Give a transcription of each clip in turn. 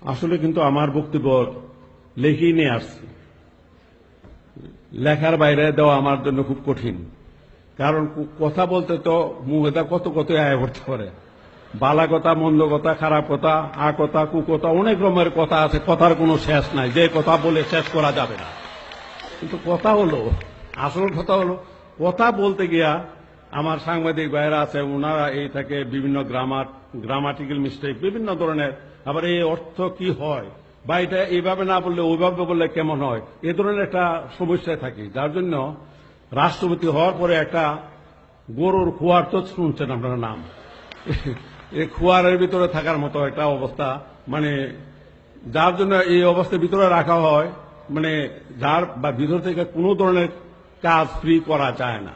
আসলে কিন্তু আমার বক্তব্য লেখেই নিয়ে আসছি। লেখার বাইরে দেওয়া আমার জন্য খুব কঠিন, কারণ কথা বলতে তো মুখেটা কত কত আয় করতে পারে। বালা কথা, মন্দ কথা, খারাপ কথা, আ কথা, কুকথা, অনেক রকমের কথা আছে। কথার কোনো শেষ নাই, যে কথা বলে শেষ করা যাবে না। কিন্তু কথা হলো, আসল কথা হলো, কথা বলতে গিয়া আমার সাংবাদিক ভাইয়েরা আছে, ওনারা এই থেকে বিভিন্ন গ্রামাটিক্যাল মিস্টেক, বিভিন্ন ধরনের, আবার এই অর্থ কি হয় বা এটা এইভাবে না বললে ওইভাবে বললে কেমন হয়, এ ধরনের একটা সমস্যায় থাকি। যার জন্য রাষ্ট্রপতি হওয়ার পরে একটা গরুর খোয়ার তো শুনছেন আপনার নাম, এই খোয়ারের ভিতরে থাকার মতো একটা অবস্থা, মানে যার জন্য এই অবস্থার ভিতরে রাখা হয়, মানে যার বা ভিতর থেকে কোনো ধরনের কাজ ফ্রি করা যায় না।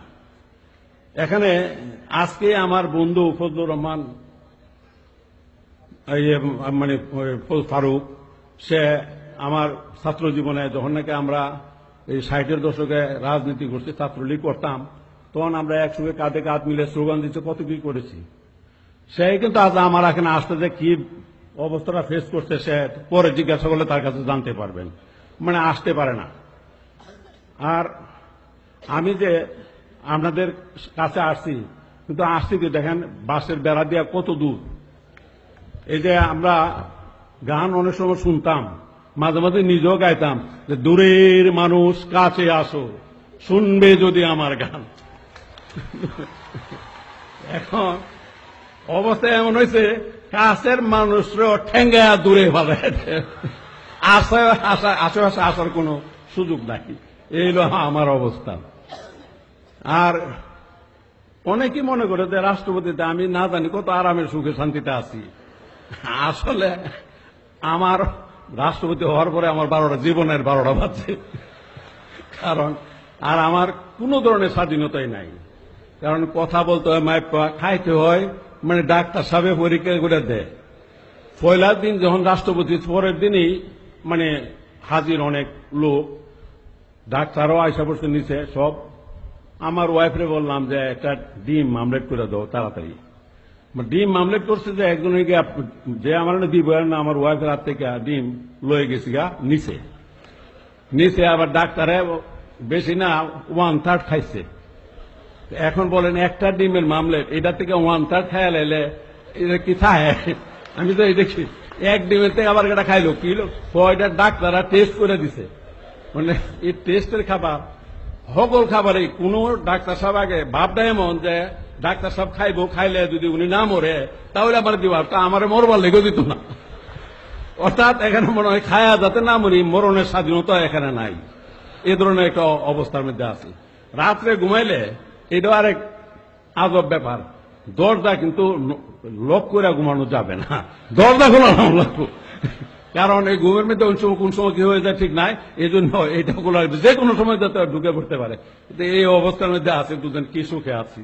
এখানে আজকে আমার বন্ধু ফজলুর রহমান মানে ফারুক, সে আমার ছাত্র জীবনে যখন নাকি আমরা এই 60-এর দশকে রাজনীতি করছি, ছাত্রলীগ করতাম, তখন আমরা একসঙ্গে কাঁধে কাঁধ মিলে স্লোগান দিতে কত কি করেছি। সে কিন্তু আজ আমার এখানে আসতে যে কি অবস্থাটা ফেস করছে, সে পরে জিজ্ঞাসা করলে তার কাছে জানতে পারবেন, মানে আসতে পারে না। আর আমি যে আপনাদের কাছে আসছি, কিন্তু আসছি কি দেখেন বাসের বেড়া দিয়া কত দূর। এই যে আমরা গান অনেক সময় শুনতাম, মাঝে মাঝে নিজেও গাইতাম যে দূরের মানুষ কাছে আসো, শুনবে যদি আমার গান। এখন অবস্থা এমন হয়েছে, কাছের মানুষরাও ঠেঙ্গা দূরে ভালো, আশেপাশে আসার কোনো সুযোগ নাই। এই হলো আমার অবস্থা। আর অনেকেই মনে করে যে রাষ্ট্রপতিতে আমি না জানি কত আরামের সুখে শান্তিতে আছি। আসলে আমার রাষ্ট্রপতি হওয়ার পরে আমার জীবনের 12টা বাজছে। কারণ আর আমার কোনো ধরনের স্বাধীনতাই নাই। কারণ কথা বলতে হয়, মাইপা খাইতে হয়, মানে ডাক্তার সাহেব পরীক্ষা করে দেয়। পয়লার দিন যখন রাষ্ট্রপতি, পরের দিনই মানে হাজির অনেক লোক, ডাক্তারও আয়সা পড়ছে নিচে সব। আমার ওয়াইফরে বললাম যে একটা ডিম আমলেট করে দাও তাড়াতাড়ি। ডিম আমলেট করছে যে একজনের গিয়ে যে আমার দিব না, আমার ওয়াইফের হাত থেকে ডিম লয়ে গেছি গা নিচে। আবার ডাক্তারে বেশি না 1/3 খাইছে। এখন বলেন একটা ডিমের মামলেট, এটা থেকে 1/3 খাইয়া লাইলে এটা কি খায়? আমি তো এই দেখি এক ডিমের থেকে আবার এটা খাইলো কি এটা ডাক্তাররা টেস্ট করে দিছে, মানে এই টেস্টের খাবার সকল খাবারে কোনো ডাক্তার সাহেব আগে ভাবটা এমন যে ডাক্তার সাহেব খাইবো, খাইলে যদি উনি না মরে তাহলে আমার দিবার, তা আমার মরবার লেগে দিত না। অর্থাৎ এখানে মনে হয় খায়া যাতে না মরি, মরণের স্বাধীনতা এখানে নাই। এ ধরনের একটা অবস্থার মধ্যে আছে। রাত্রে ঘুমাইলে এটা আরেক আজব ব্যাপার, দরজা কিন্তু লক করে ঘুমানো যাবে না, দরজা খোলানো লাগবে। কারণ এই ঘুমের মধ্যে কোন সময় কি হয়ে যায় ঠিক নাই, এই জন্য এইটা খোলা যে কোনো সময় যাতে ঢুকে পড়তে পারে। এই অবস্থার মধ্যে আছে, দুজন কি সুখে আছি।